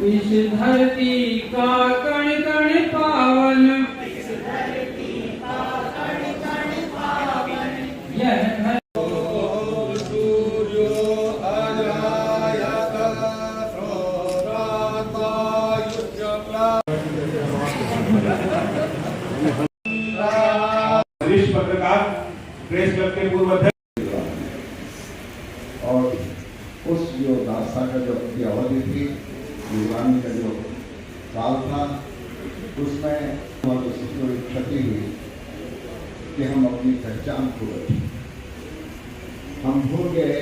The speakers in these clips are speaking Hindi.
इस धरती का कण कण पावन, यह वरिष्ठ पत्रकार प्रेस क्लब के पूर्व अध्यक्ष और उस जो दास्ता का जो अपनी अवधि थी, युगानी का जो काल था, उसमें हमारी सबसे क्षति हुई कि हम अपनी पहचान खो बैठे। हम भूल गए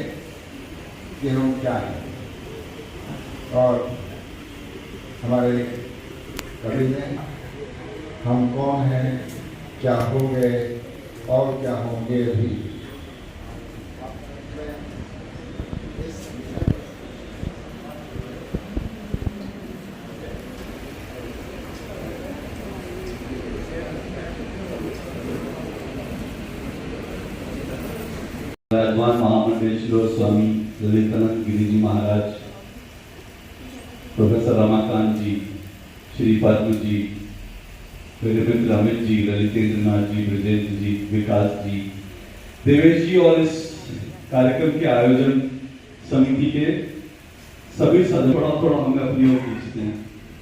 कि हम क्या हैं, और हमारे कवि ने हम कौन हैं, क्या हो गए और क्या होंगे भी, विराजमान महामंडलेश्वर स्वामी ललितानंद गिरी जी महाराज, प्रोफेसर रमाकांत जी, श्री पद्म जी, मेरे मित्र अमित जी, ललितेंद्र नाथ जी, ब्रजेंद्र जी, विकास जी, देवेश जी और इस कार्यक्रम के आयोजन समिति के सभी सदस्य थोड़ा हमें अपनी ओर खींचते हैं।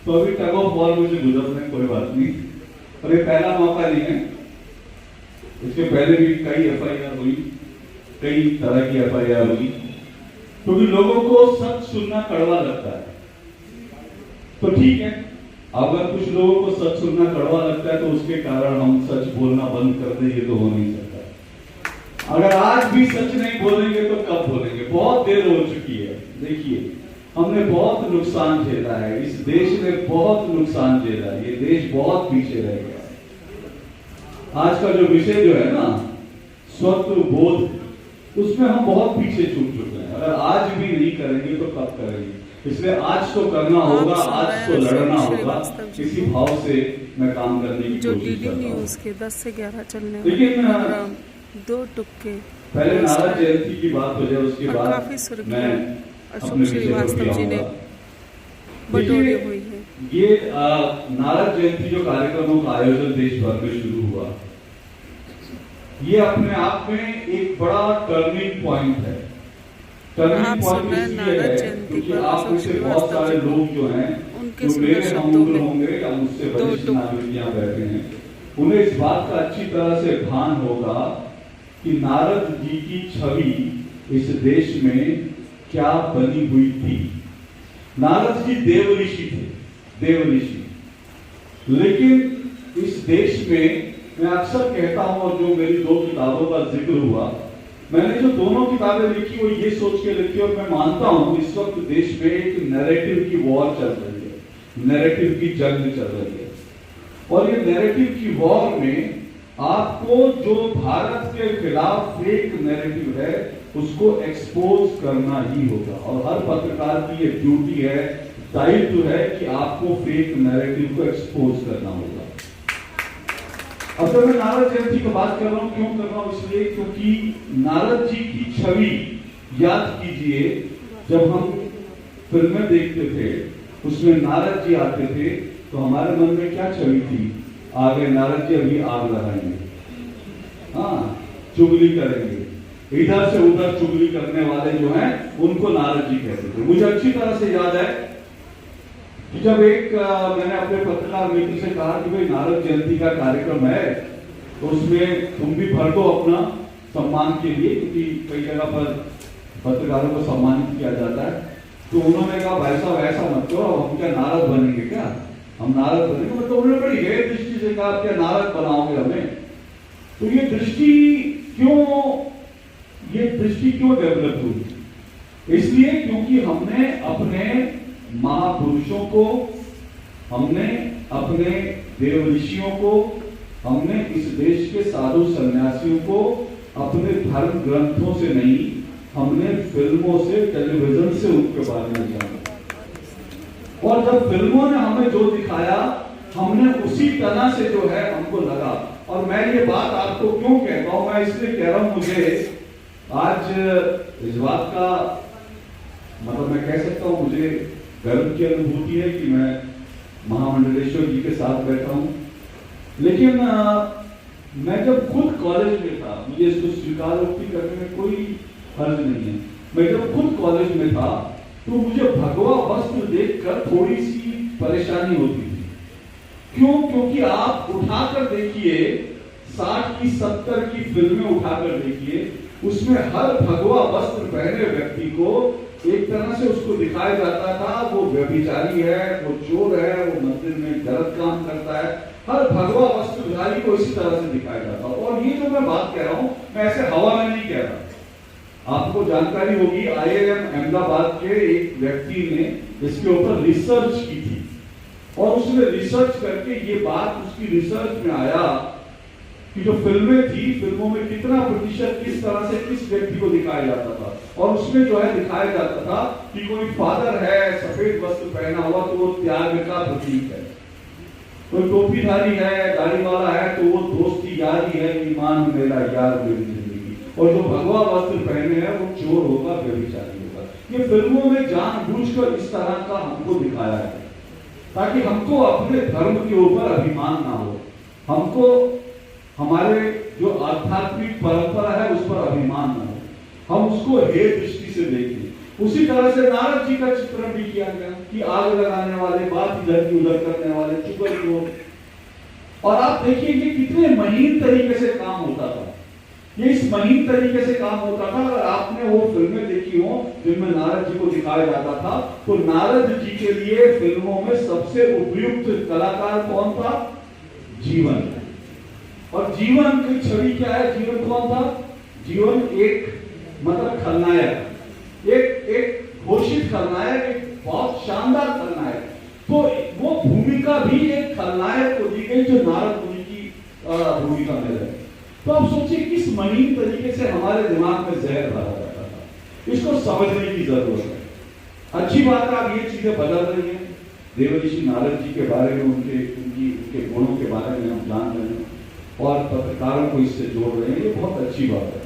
तो अभी टग ऑफ वॉर मुझे गुजरना है, कोई बात नहीं, और ये पहला मौका नहीं है। इसके पहले भी कई एफआईआर हुई, कई तरह की एफआईआर हुई, क्योंकि लोगों को सच सुनना कड़वा लगता है। तो ठीक है, अगर कुछ लोगों को सच सुनना कड़वा लगता है तो उसके कारण हम सच बोलना बंद कर दें, ये तो हो नहीं सकता। अगर आज भी सच नहीं बोलेंगे तो कब बोलेंगे? बहुत देर हो चुकी है। देखिए, हमने बहुत नुकसान झेला है, इस देश ने बहुत नुकसान झेला है, ये देश बहुत पीछे रह गया है। आज का जो विषय जो है ना, स्वत्व बोध, उसमें हम बहुत पीछे छूट चुके हैं। अगर आज भी नहीं करेंगे तो कब करेंगे? इसलिए आज तो करना होगा, आज तो लड़ना होगा। इसी भाव से मैं काम करने की जो कोशिश डीडी करता हूं। न्यूज के 10 से 11 चलने लेकिन प्रोग्राम दो टुक्के पहले नारद जयंती की बात हो जाए, उसके बाद काफी सुर्खियां मैं अशोक श्रीवास्तव जी ने बटोरी हुई है। ये नारद जयंती जो कार्यक्रमों का आयोजन देश भर में शुरू हुआ, ये अपने आप में एक बड़ा टर्निंग पॉइंट है। टर्निंग पॉइंट इसलिए है क्योंकि आप में से बहुत सारे लोग जो हैं, जो मेरे हम उम्र होंगे या मुझसे वरिष्ठ नागरिक यहाँ बैठे हैं, उन्हें इस बात का अच्छी तरह से भान होगा कि नारद जी की छवि इस देश में क्या बनी हुई थी। नारद जी देव ऋषि थे, देव ऋषि। लेकिन इस देश में मैं अक्सर कहता हूं, और जो मेरी दो किताबों का जिक्र हुआ, मैंने जो दोनों किताबें लिखी वो ये सोच के लिखी, और मैं मानता हूं इस वक्त देश में एक नैरेटिव की वॉर चल रही है, नैरेटिव की जंग चल रही है। और ये नैरेटिव की वॉर में आपको जो भारत के खिलाफ फेक नैरेटिव है उसको एक्सपोज करना ही होगा, और हर पत्रकार की ये ड्यूटी है, दायित्व है कि आपको फेक नैरेटिव को एक्सपोज करना होगा। अब जब मैं नारद जयंती की बात कर रहा हूं, क्यों कर रहा हूं? इसलिए क्योंकि नारद जी की छवि याद कीजिए, जब हम फिल्में देखते थे उसमें नारद जी आते थे तो हमारे मन में क्या छवि थी? आगे नारद जी अभी आग लगाएंगे, हाँ, चुगली करेंगे, इधर से उधर चुगली करने वाले जो हैं उनको नारद जी कहते थे। मुझे अच्छी तरह से याद है कि जब मैंने अपने पत्रकार मित्र से कहा कि भाई नारद जयंती का कार्यक्रम है तो उसमें तुम भी भर दो अपना सम्मान के लिए, क्योंकि कई जगह पर पत्रकारों को सम्मानित किया जाता है। तो उन्होंने कहा वैसा मत करो, हम क्या नारद बनेंगे क्या? हम नारद बनेंगे मतलब उन्होंने बड़ी गहरी दृष्टि से कहा क्या नारद बनाओगे हमें? तो ये दृष्टि क्यों डेवलप हुई? इसलिए क्योंकि हमने अपने महापुरुषों को, हमने अपने देव ऋषियों को, हमने इस देश के साधु सन्यासियों को अपने धर्म ग्रंथों से नहीं, हमने फिल्मों से, टेलीविजन से उनके बारे में जाना। और जब फिल्मों ने हमें जो दिखाया, हमने उसी तरह से जो है हमको लगा। और मैं ये बात आपको क्यों कहता हूं? मैं इसलिए कह रहा हूं, मुझे आज इस बात का मतलब मैं कह सकता हूं मुझे गर्व की अनुभूति है कि मैं महामंडलेश्वर जी के साथ बैठा हूं। लेकिन मैं जब खुद कॉलेज में था, मुझे इसको स्वीकारोक्ति करने में कोई हर्ज नहीं है, मैं जब खुद कॉलेज में था तो मुझे भगवा वस्त्र देखकर थोड़ी सी परेशानी होती थी। क्यों? क्योंकि आप उठाकर देखिए 60 की 70 की फिल्में उठाकर देखिए, उसमें हर भगवा वस्त्र पहने व्यक्ति को एक तरह से उसको दिखाया जाता था वो व्यभिचारी है, वो चोर है, वो मंदिर में गलत काम करता है। हर भगवा वस्त्रधारी को इसी तरह से दिखाया जाता। और ये जो मैं बात कह रहा हूं, मैं ऐसे हवा में नहीं कह रहा। आपको जानकारी होगी IIM अहमदाबाद के एक व्यक्ति ने इसके ऊपर रिसर्च की थी और उसने रिसर्च करके ये बात उसकी रिसर्च में आया कि जो फिल्में थी, फिल्मों में कितना प्रतिशत किस तरह से किस व्यक्ति को दिखाया जाता था। और उसमें जो है दिखाया जाता था कि कोई फादर है, सफेद वस्त्र पहना हुआ तो वो त्याग का प्रतीक है, कोई टोपीधारी है, दाढ़ी वाला है तो वो दोस्ती यारी है, ईमान मेरा यार मेरी जिंदगी, और जो भगवा वस्त्र पहने हैं वो चोर होगा, व्यभिचारी होगा। ये फिल्मों में जानबूझकर इस तरह का हमको दिखाया है ताकि हमको अपने धर्म के ऊपर अभिमान ना हो, हमको हमारे जो आध्यात्मिक परंपरा है उस पर अभिमान न हो, हम उसको हे दृष्टि से देखें। उसी तरह से नारद जी का चित्रण भी किया गया कि आग लगाने वाले, बात इधर की उधर करने वाले, चुगलखोर। और आप देखिए कि कितने महीन तरीके से काम होता था, ये इस महीन तरीके से काम होता था। अगर आपने वो फिल्में देखी हो जिनमें नारद जी को दिखाया जाता था, तो नारद जी के लिए फिल्मों में सबसे उपयुक्त कलाकार कौन था? जीवन। और जीवन की छवि क्या है? जीवन कौन था? जीवन एक मतलब खलनायक, एक घोषित खलनायक, एक बहुत शानदार खलनायक। तो वो भूमिका भी एक खलनायक को दी गई जो नारद मुनि की भूमिका में रहे। तो आप सोचिए किस महीन तरीके से हमारे दिमाग में जहर भरा जाता था। इसको समझने की जरूरत है। अच्छी बात है, अब ये चीजें बदल रही हैं। देवर्षि नारद जी के बारे में, उनके गुणों के बारे में हम जान रहे हैं और पत्रकारों को इससे जोड़ रहे हैं, ये बहुत अच्छी बात है।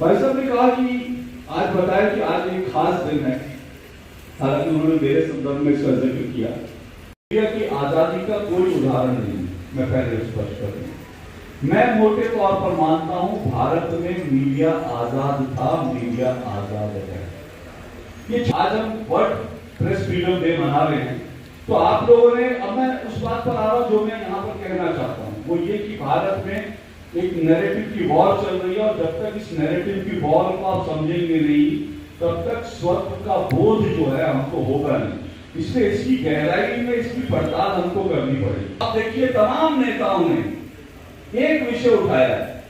भाई साहब ने कहा कि आज बताया कि आज एक खास दिन है, हालांकि उन्होंने मेरे संदर्भ में इसका जिक्र किया। मीडिया की आजादी का कोई उदाहरण नहीं, मैं पहले स्पष्ट कर दूं। मैं मोटे तौर पर मानता हूं भारत में मीडिया आजाद था, मीडिया आजाद है। ये आज हम वर्ल्ड प्रेस फ्रीडम डे मना रहे हैं, तो आप लोगों ने, अब मैं उस बात पर आ रहा हूं जो मैं यहां पर कहना चाहता हूं, वो ये कि भारत में एक नैरेटिव की वॉर चल रही है और जब तक इस नैरेटिव की वॉर को आप समझेंगे नहीं, तब तक स्वत्व का बोध जो है हमको होगा नहीं। इसलिए इसकी गहराई में इसकी पड़ताल हमको करनी पड़ेगी। आप देखिए तमाम नेताओं ने एक विषय उठाया है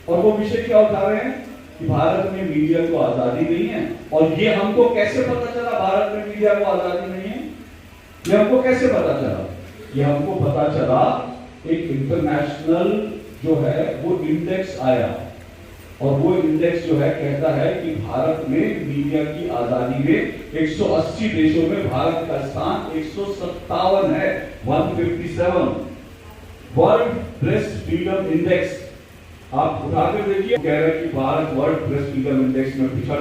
और वो विषय क्या उठा रहे हैं कि भारत में मीडिया को आजादी नहीं है। और ये हमको कैसे पता चला भारत में मीडिया को आजादी नहीं है? ये हमको कैसे पता चला? ये हमको पता चला एक इंटरनेशनल जो है वो इंडेक्स आया और वो इंडेक्स जो है कहता है कि भारत में मीडिया की आजादी में 180 देशों में भारत का स्थान 157 है, 157। वर्ल्ड प्रेस फ्रीडम इंडेक्स आप उठाकर देखिए, कह रहे हैं कि Bharat world press freedom index में पिछड़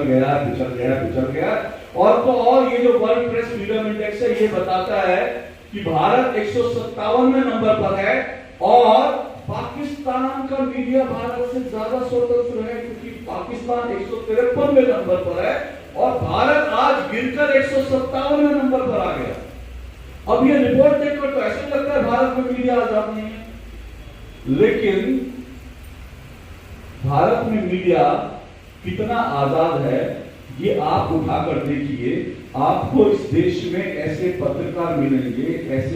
गया। और तो और ये जो वर्ल्ड प्रेस फ्रीडम इंडेक्स है ये बताता है कि भारत 157वें नंबर पर है और पाकिस्तान का मीडिया भारत से ज्यादा स्वतंत्र है, क्योंकि पाकिस्तान 153वें नंबर पर है और भारत आज गिरकर 157वें नंबर पर आ गया। अब ये रिपोर्ट देखकर तो ऐसा लगता है भारत में मीडिया आजाद नहीं है, लेकिन भारत में मीडिया कितना आजाद है ये आप उठाकर देखिए। आपको इस देश में ऐसे पत्रकार मिलेंगे, ऐसे